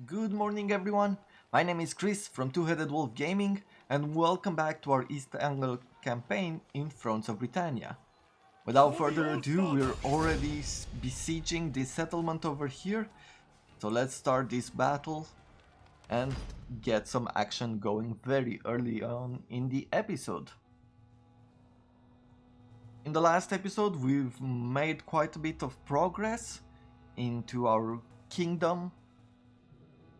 Good morning everyone, my name is Chris from Two-Headed Wolf Gaming and welcome back to our East Engle campaign in Thrones of Britannia. Without further ado, we're already besieging this settlement over here, so let's start this battle and get some action going very early on in the episode. In the last episode we've made quite a bit of progress into our kingdom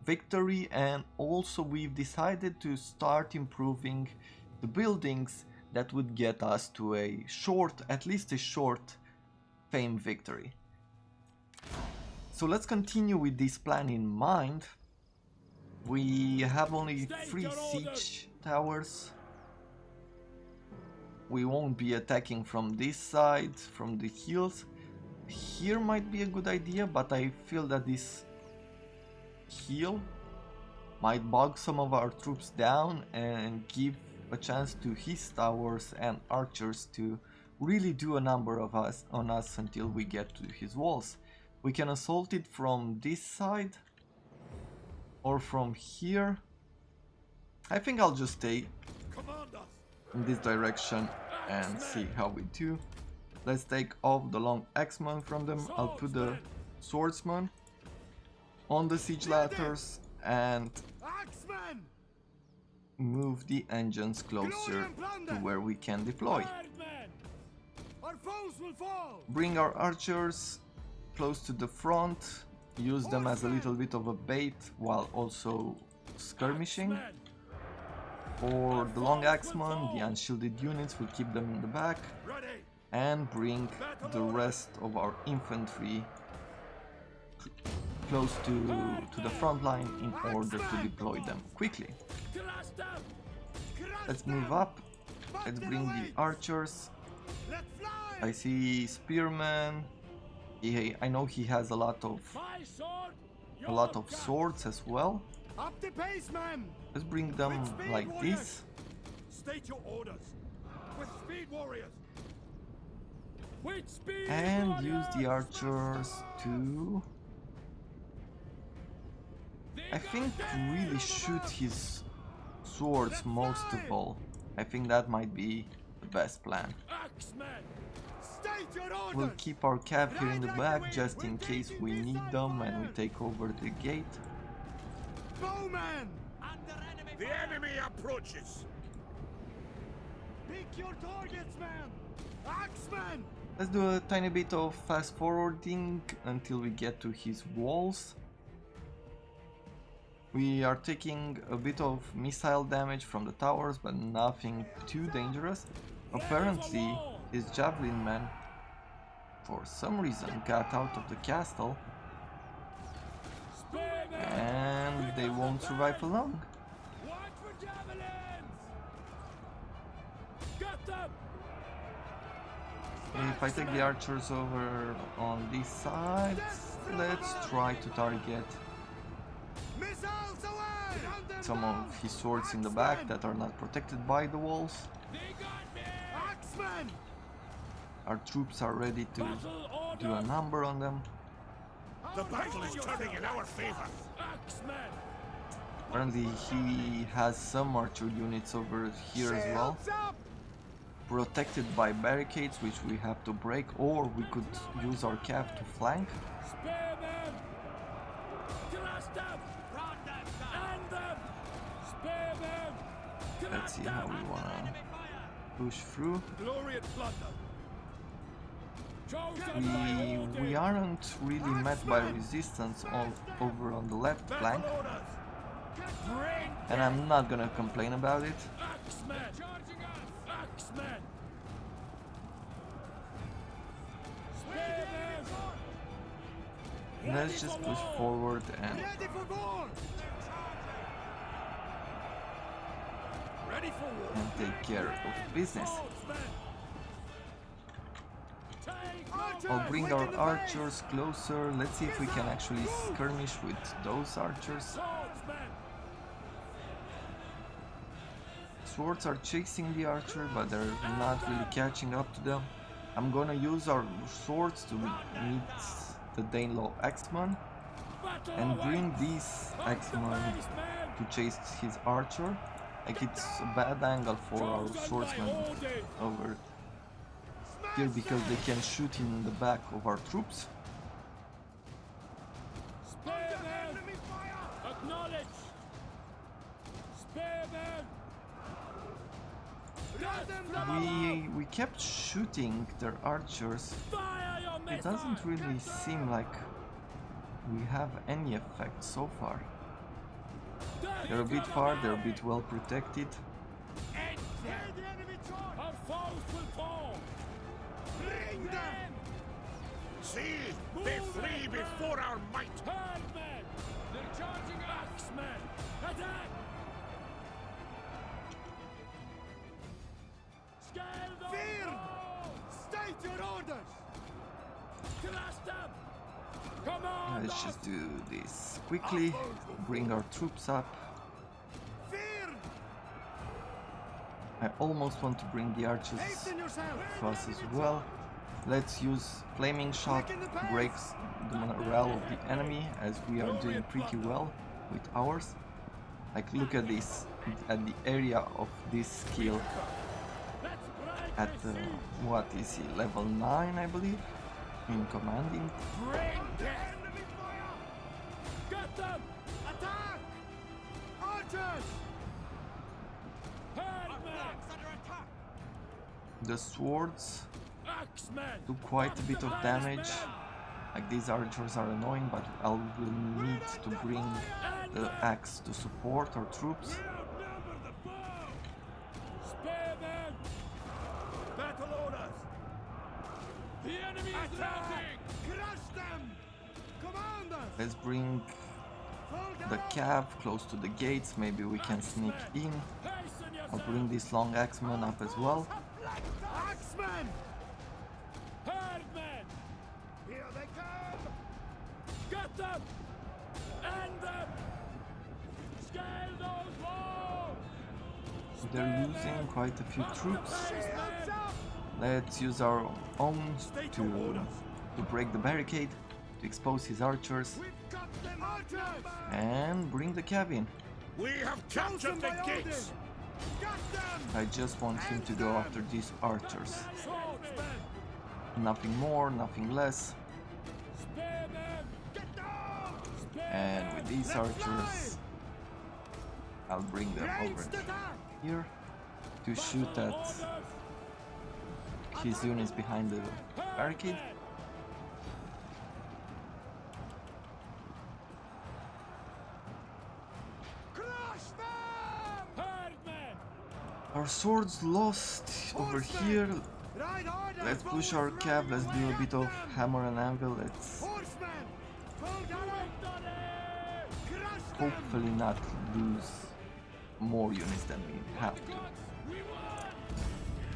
victory, and also we've decided to start improving the buildings that would get us to at least a short fame victory. So let's continue with this plan in mind. We have only 3 siege towers. We won't be attacking from this side, from the hills. Here might be a good idea, but I feel that this hill might bog some of our troops down and give a chance to his towers and archers to really do a number on us until we get to his walls. We can assault it from this side or from here. I think I'll just stay in this direction and see how we do. Let's take off the long axemen from them. I'll put the swordsman on the siege ladders and move the engines closer to where we can deploy. Bring our archers close to the front, use them as a little bit of a bait while also skirmishing. For the long axemen, the unshielded units will keep them in the back, and bring the rest of our infantry close to the front line in order to deploy them quickly. Let's move up. Let's bring the archers. I see spearmen. I know he has a lot of swords as well. Let's bring them like this. State your orders. With speed warriors. And use the archers to, I think, really shoot his swords most of all. I think that might be the best plan. We'll keep our cav here in the back just in case we need them and we take over the gate. Bowman! The enemy approaches. Pick your targets, man! Axeman! Let's do a tiny bit of fast forwarding until we get to his walls. We are taking a bit of missile damage from the towers, but nothing too dangerous. Apparently, his javelin men, for some reason, got out of the castle, and they won't survive for long. If I take the archers over on this side, let's try to target some of his swords in the back that are not protected by the walls. Our troops are ready to do a number on them. The battle is turning in our favor. Apparently he has some archer units over here as well, protected by barricades which we have to break, or we could use our cav to flank. Let's see how we wanna push through. We aren't really met by resistance over on the left flank, and I'm not gonna complain about it. Let's just push forward and take care of business. I'll bring our archers closer. Let's see if we can actually skirmish with those archers. Swords are chasing the archer, but they're not really catching up to them. I'm gonna use our swords to meet the Danelaw axeman. and bring this axeman to chase his archer. Like, it's a bad angle for our swordsman over here because they can shoot in the back of our troops. We kept shooting their archers. It doesn't really seem like we have any effect so far. They're a bit far, they're a bit well protected. Our foes will fall. Bring them! See, they flee before our might. Herdmen! They're charging axemen! Attack! Scale those walls! State your orders! Crush them! Come on! Let's just do this quickly. Bring our troops up. I almost want to bring the archers to us as well. Let's use flaming shot, breaks the morale of the enemy, as we are doing pretty well with ours. Like, look at this, at the area of this skill. At what is he, level 9 I believe, in commanding. Get them! Attack! Archers! The swords Axemen! do quite a bit of damage. Like, these archers are annoying, but I will need to bring the axe to support our troops. Spearmen! Battle orders! The enemy is routing! Crush them! Commanders! Let's bring the cav close to the gates, maybe we can sneak in. Hasten I'll yourself! bring this long axeman up as well. Axemen! Herdmen! Here they come! Get them! End them! Scale those walls! They're losing quite a few troops. Axemen! Let's use our own to break the barricade, to expose his archers, We've got them, archers! and bring the cav in. We have captured the gates! Got them! I just want him to go after these archers. Swordsmen! Nothing more, nothing less. Spearmen! Get down! And with these archers, I'll bring them over Ranged attack! here to shoot at Orders! his units behind the barricade. Crush them! Herdmen! Our swords lost over here. Right order! Let's push our cav, let's do a bit of hammer and anvil. Let's Horsemen! Pull down! Crush them! hopefully not lose more units than we have to. We won!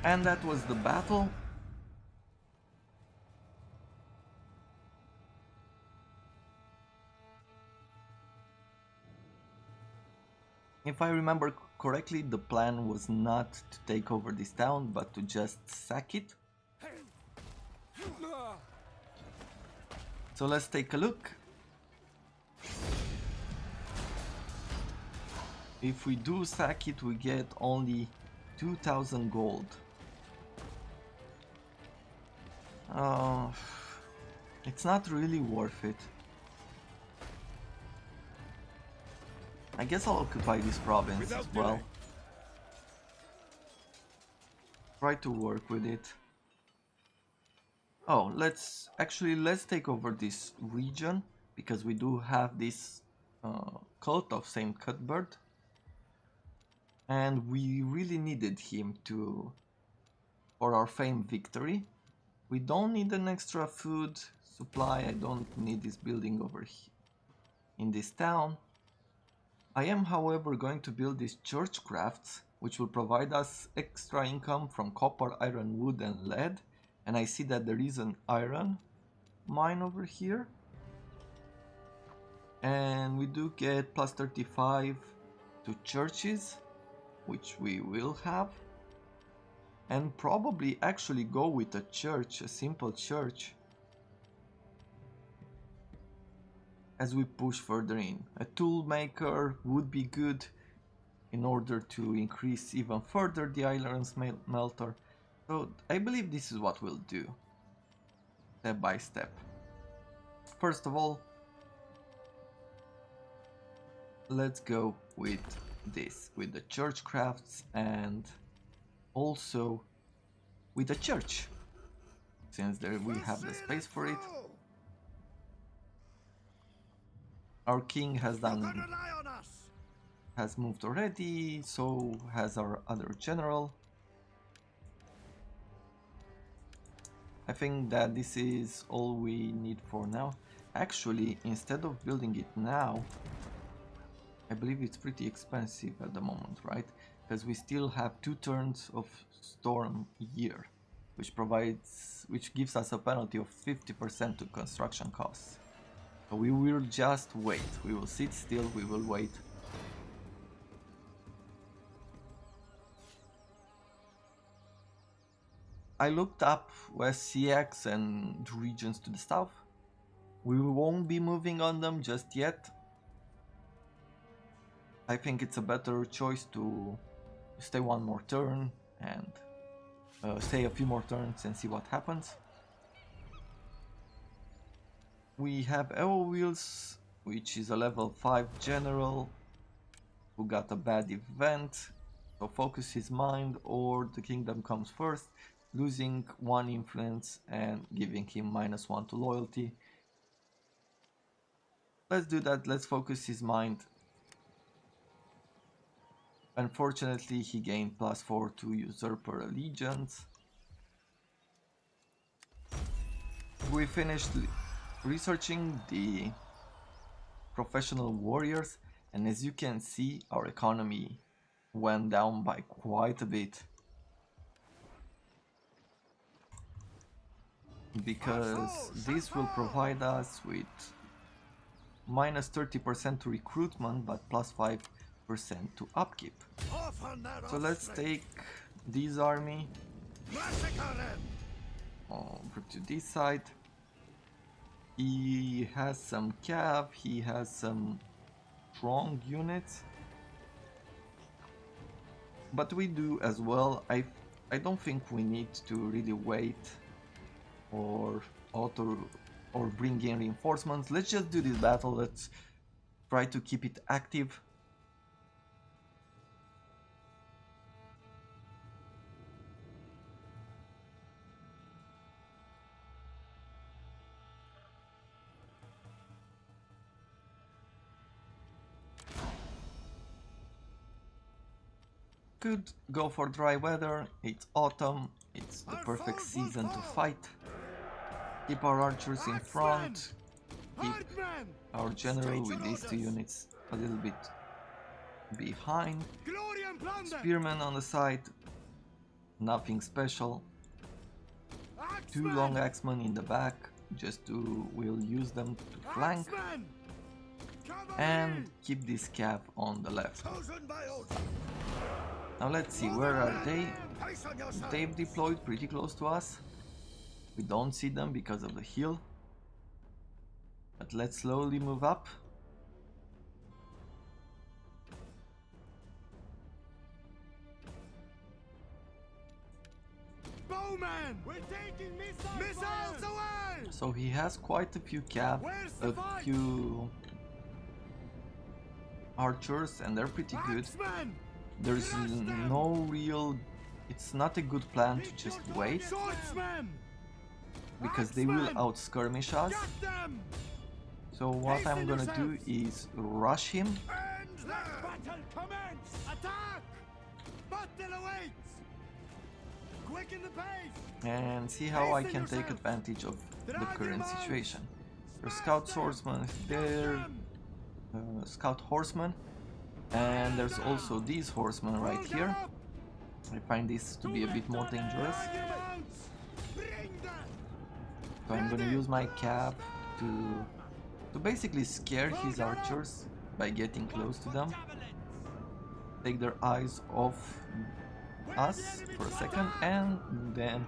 And that was the battle. If I remember correctly, the plan was not to take over this town, but to just sack it. So let's take a look. If we do sack it, we get only 2000 gold. It's not really worth it. I guess I'll occupy this province as well. Try to work with it. Oh, let's take over this region, because we do have this cult of Saint Cuthbert, and we really needed him for our famed victory. We don't need an extra food supply. I don't need this building over here in this town. I am, however, going to build these church crafts, which will provide us extra income from copper, iron, wood, and lead. And I see that there is an iron mine over here. And we do get plus 35 to churches, which we will have. And probably actually go with a church, a simple church. as we push further in. A tool maker would be good in order to increase even further the iron melter. So I believe this is what we'll do, step by step. First of all, let's go with this, with the church crafts, and also with the church, since there we have the space for it. Our king has moved already, so has our other general. I think that this is all we need for now. Actually, instead of building it now, I believe it's pretty expensive at the moment, right? Because we still have 2 turns of storm a year, which gives us a penalty of 50% to construction costs. So we will just wait. We will sit still, we will wait. I looked up West CX and the regions to the south. We won't be moving on them just yet. I think it's a better choice to stay one more turn and stay a few more turns and see what happens. We have Eowils, which is a level 5 general who got a bad event. So focus his mind or the kingdom comes first, losing 1 influence and giving him -1 to loyalty. Let's do that, let's focus his mind. Unfortunately, he gained +4 to usurper allegiance. We finished researching the professional warriors, and as you can see, our economy went down by quite a bit. Because this will provide us with -30% to recruitment, but +5% to upkeep. So let's take this army over to this side. He has some cav, he has some strong units, but we do as well. I don't think we need to really wait or bring in reinforcements. Let's just do this battle. Let's try to keep it active. Could go for dry weather, it's autumn, it's the perfect season to fight. Keep our archers in front, keep our general with these 2 units a little bit behind. Spearmen on the side, nothing special. 2 long axemen in the back, we'll use them to flank. And keep this cav on the left. Now let's see, where are they? They've deployed pretty close to us. We don't see them because of the hill. But let's slowly move up. Bowman! We're taking missiles away! So he has quite a few cav, a few archers, and they're pretty good. There's no real... It's not a good plan to just wait, because they will out-skirmish us. So what I'm gonna do is rush him. Battle commence! Attack! Battle awaits! Quicken the pace! And see how I can take advantage of the current situation. There's scout swordsmen, they're scout horsemen, and there's also these horsemen right here. I find this to be a bit more dangerous. So I'm gonna use my cav to basically scare his archers by getting close to them. Take their eyes off us for a second and then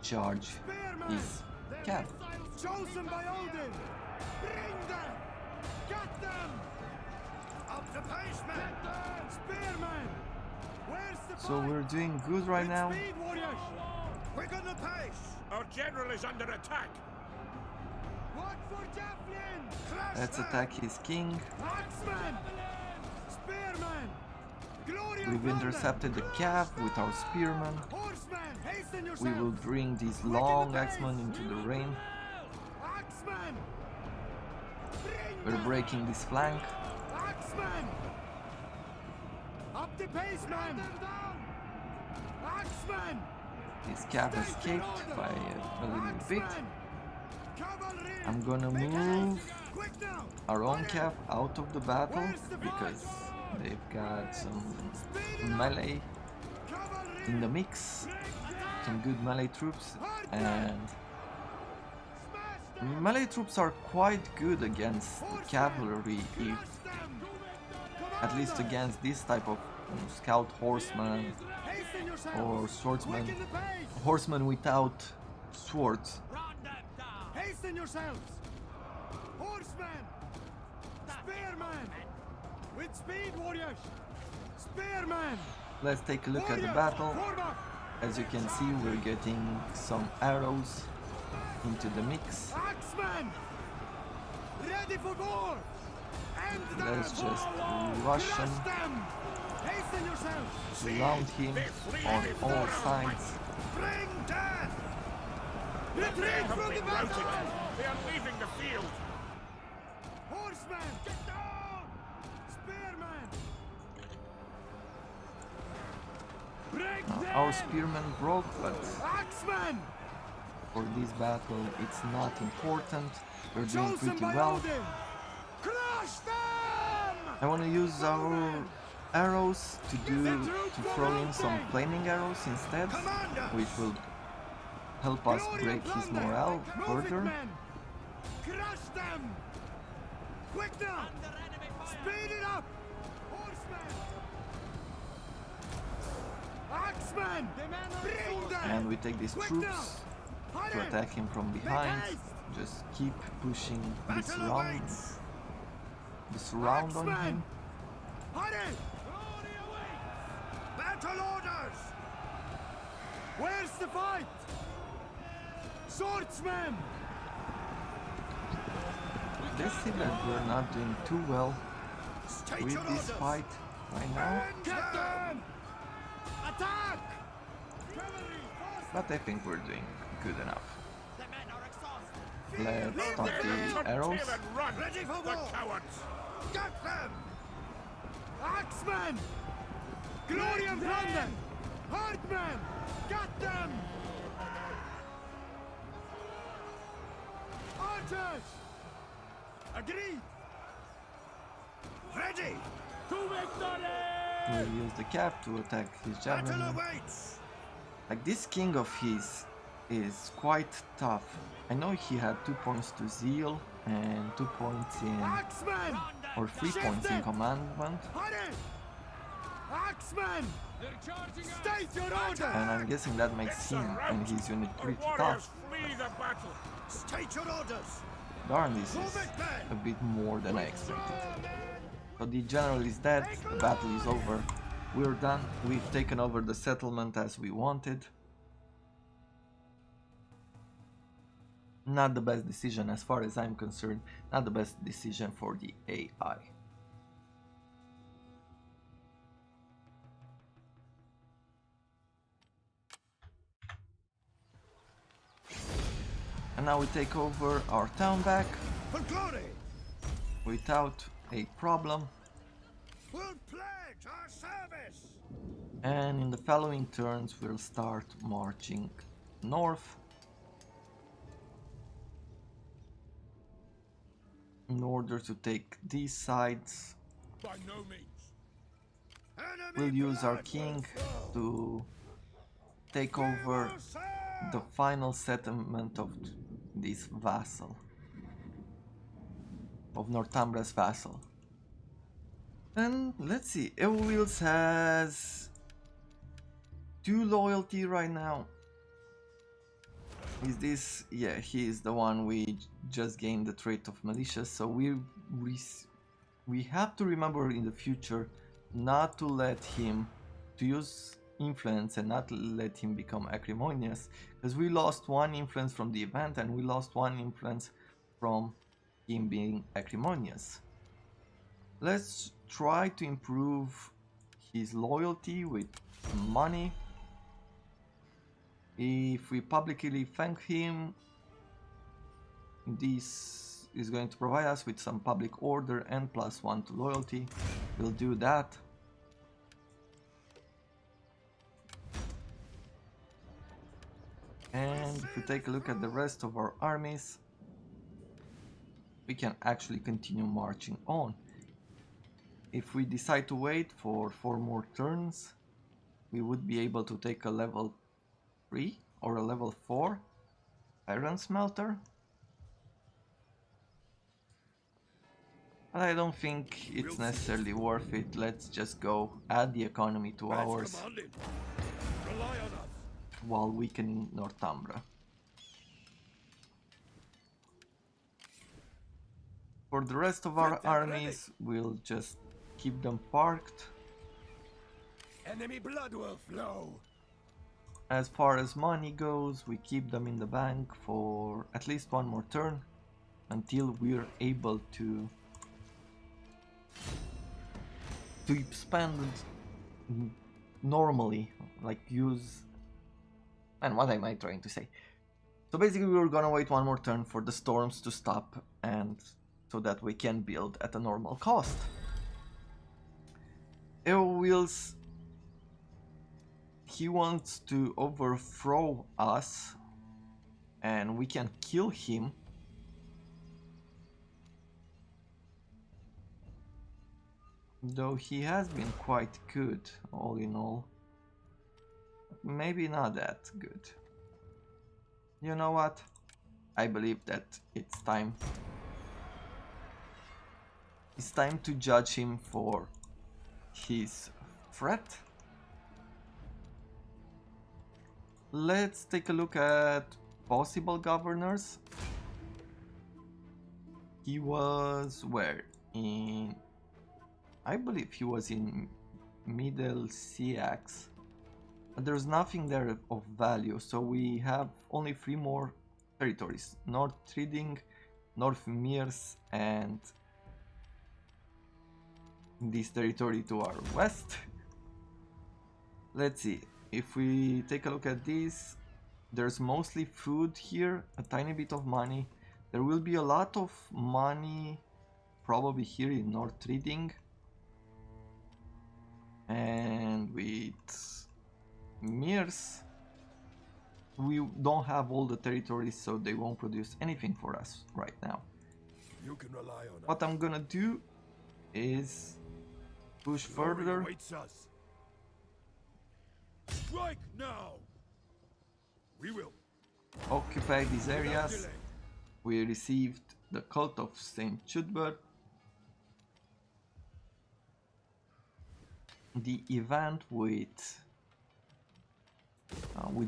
charge his cav. Chosen by Odin! Bring them! Up the pace, man! Spearman! Where's the So we're doing good right With now. speed, warriors! Quick on the pace! Our general is under attack! What for javelin? Crash Let's them! attack his king. Axeman! Spearman! Glory and We've thunder! intercepted the cav with our spearmen. Horseman! Hasten We yourself! will bring these long axemen into the rain. Axeman! We're breaking this flank. Axeman! Up the pace, man! Axeman! This cav escaped by a little bit. Cavalry! I'm gonna Make move haste! Quick now! our own cav out of the battle Where's the because they've got some Speed it up! melee Cavalry! in the mix. Some good melee troops, and melee troops are quite good against the cavalry, if at least against this type of scout horseman Hasten yourself! or swordsman, Quicken the pace! horseman without swords. Hasten yourselves! Horseman! Spearman! With speed, warriors! Spearman! Let's take a look at the Warriors, battle. form up! As you can see, we're getting some arrows into the mix. Axeman! Ready for war! End them! Let's just rush Crush him, them! Hasten yourselves! surround him on all sides. Bring death! Retreat They have from the been battle! routed! They are leaving the field! Horseman! Get down! Spearman! Break them! Our spearmen broke, but Axeman! for this battle it's not important. We're doing Chosen pretty by well. Odin! Crush them! I want to use our arrows to throw in some flaming arrows instead, Commander! which will help us Glory break and his thunder! morale Move it, further. men! Crush them! Quick now! Speed it up! Horsemen! Axemen! Bring them! And we take these Quick troops now! to Hurry! attack him from behind. Just keep pushing the Battle surround, awaits! on Axemen! him. Hurry! Battle orders! Where's the fight? Swordsmen! They see that we're not doing too well State with your this orders! fight right now, Bend them! Captain! Attack! Cavalry! but I think we're doing good enough. The men are exhausted! Let's start Let them the tuck arrows. tail and run! Ready for war! The cowards! Get them! Axemen! Glory and thunder! Hardmen! Got them! Archers! Agreed! Ready! To victory! We'll use the cap to attack his Battle javelin. awaits! Like, this king of his is quite tough. I know he had 2 points to zeal and 2 points in, Axemen! or 3 Shift points in it! commandment, Hurry! Axemen! State your order! and I'm guessing that makes him and his unit Our pretty warriors tough. flee the battle! State your orders! Darn, this Move is it, men! a bit more than I expected. So the general is dead, the battle is over, we're done, we've taken over the settlement as we wanted. Not the best decision as far as I'm concerned, not the best decision for the AI. And now we take over our town back For glory! without a problem. We'll pledge our service! And in the following turns we'll start marching north in order to take these sides. By no means! Enemy We'll use our blood king will flow. to take We over will serve. the final settlement of this vassal, of Northumbria's vassal. And let's see, Eowils has 2 loyalty right now. Is this? Yeah, he is the one we just gained the trait of malicious, so we have to remember in the future not to let him to use influence and not let him become acrimonious, because we lost one influence from the event and we lost one influence from him being acrimonious. Let's try to improve his loyalty with money. If we publicly thank him, this is going to provide us with some public order and +1 to loyalty. We'll do that. And if we take a look at the rest of our armies, we can actually continue marching on. If we decide to wait for 4 more turns, we would be able to take a level 3 or a level 4 iron smelter. But I don't think it's necessarily worth it. Let's just go add the economy to ours Rely on us. while weakening Northumbria. For the rest of our armies, we'll just keep them parked. Enemy blood will flow. As far as money goes, we keep them in the bank for at least 1 more turn until we're able to expand normally, like use. And what am I trying to say? So basically we're gonna wait 1 more turn for the storms to stop and so that we can build at a normal cost. Eowils, he wants to overthrow us and we can kill him. Though he has been quite good, all in all. Maybe not that good. You know what? I believe that it's time. It's time to judge him for his threat. Let's take a look at possible governors. He was where? I believe he was in Middle Seax. But there's nothing there of value, so we have only 3 more territories. North Reading, North Mears, and this territory to our west. Let's see, if we take a look at this, there's mostly food here, a tiny bit of money. There will be a lot of money probably here in North Reading. And with Mears, we don't have all the territories, so they won't produce anything for us right now. You can rely on What us. I'm gonna do is push Glory further. awaits us. Strike now. We will. Occupy these Without areas. delay. We received the cult of Saint Chudbert. The event with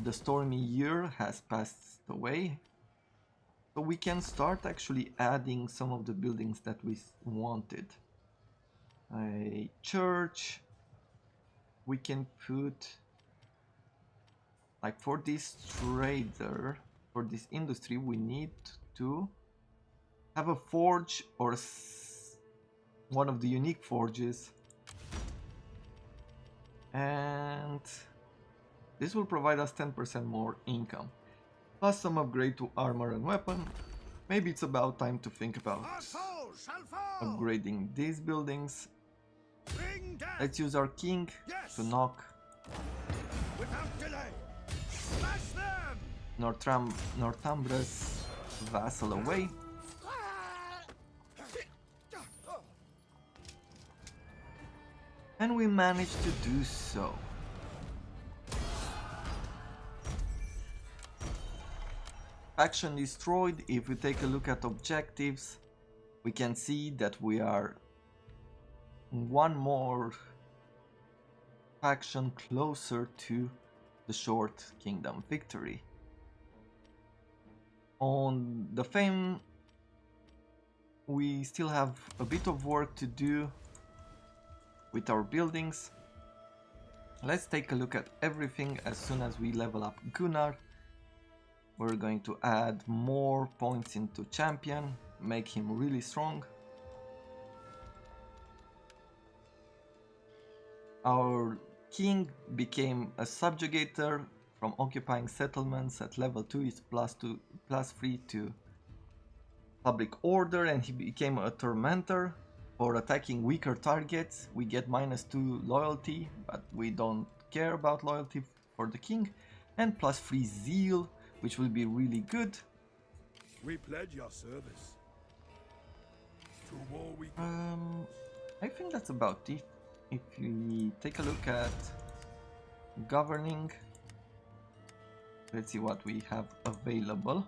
the stormy year has passed away, so we can start actually adding some of the buildings that we wanted. A church. We can put, like, for this trader, for this industry, we need to have a forge or one of the unique forges. And this will provide us 10% more income, plus some upgrade to armor and weapon. Maybe it's about time to think about Our souls shall fall. upgrading these buildings. Bring death. Let's use our king Yes. to knock Without delay. Smash them. Northumbria's vassal away. And we managed to do so. Faction destroyed. If we take a look at objectives, we can see that we are 1 more faction closer to the Short Kingdom victory. On the fame we still have a bit of work to do with our buildings. Let's take a look at everything as soon as we level up Gunnar. We're going to add more points into champion, make him really strong. Our king became a subjugator from occupying settlements. At level 2 is +3 to public order, and he became a tormentor. For attacking weaker targets we get -2 loyalty, but we don't care about loyalty for the king, and +3 zeal, which will be really good. We pledge your service. To war we go. I think that's about it. If we take a look at governing, let's see what we have available.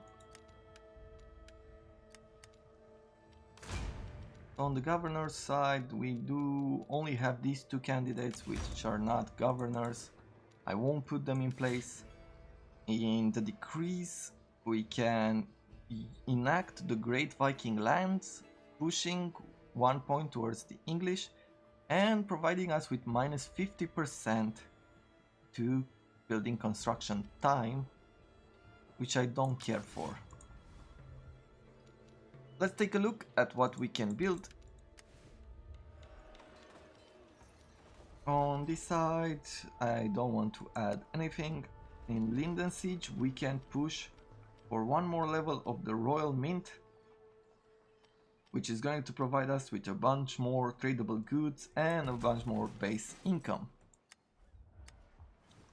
On the governor's side, we do only have these two candidates which are not governors. I won't put them in place. In the decrees, we can enact the Great Viking Lands, pushing 1 point towards the English and providing us with -50% to building construction time, which I don't care for. Let's take a look at what we can build. On this side, I don't want to add anything. In Linden Siege, we can push for one more level of the Royal Mint, which is going to provide us with a bunch more tradable goods and a bunch more base income.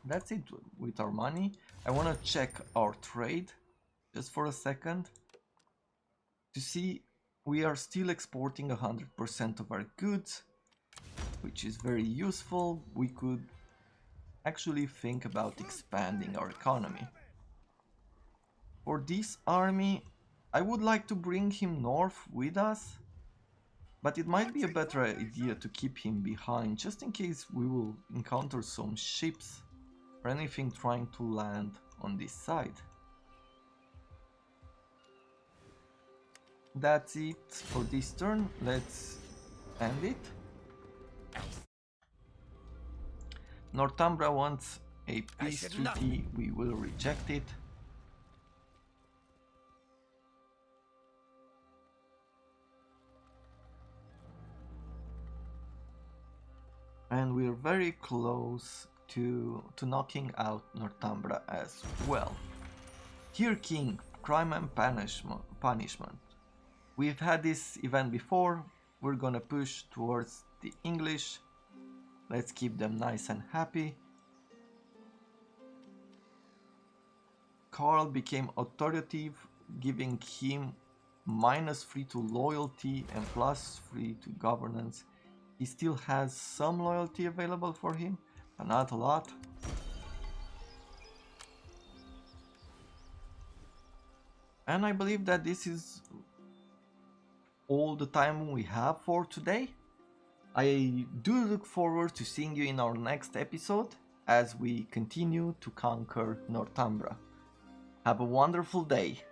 That's it with our money. I want to check our trade just for a second to see we are still exporting 100% of our goods, which is very useful. We could actually think about expanding our economy. For this army, I would like to bring him north with us, but it might be a better idea to keep him behind, just in case we will encounter some ships or anything trying to land on this side. That's it for this turn. Let's end it. Northumbria wants a peace treaty. We will reject it. And we're very close to knocking out Northumbria as well. Here, King, crime and punishment. We've had this event before. We're gonna push towards the English. Let's keep them nice and happy. Karl became authoritative, giving him -3 to loyalty and +3 to governance. He still has some loyalty available for him, but not a lot. And I believe that this is all the time we have for today. I do look forward to seeing you in our next episode as we continue to conquer Northumbria. Have a wonderful day.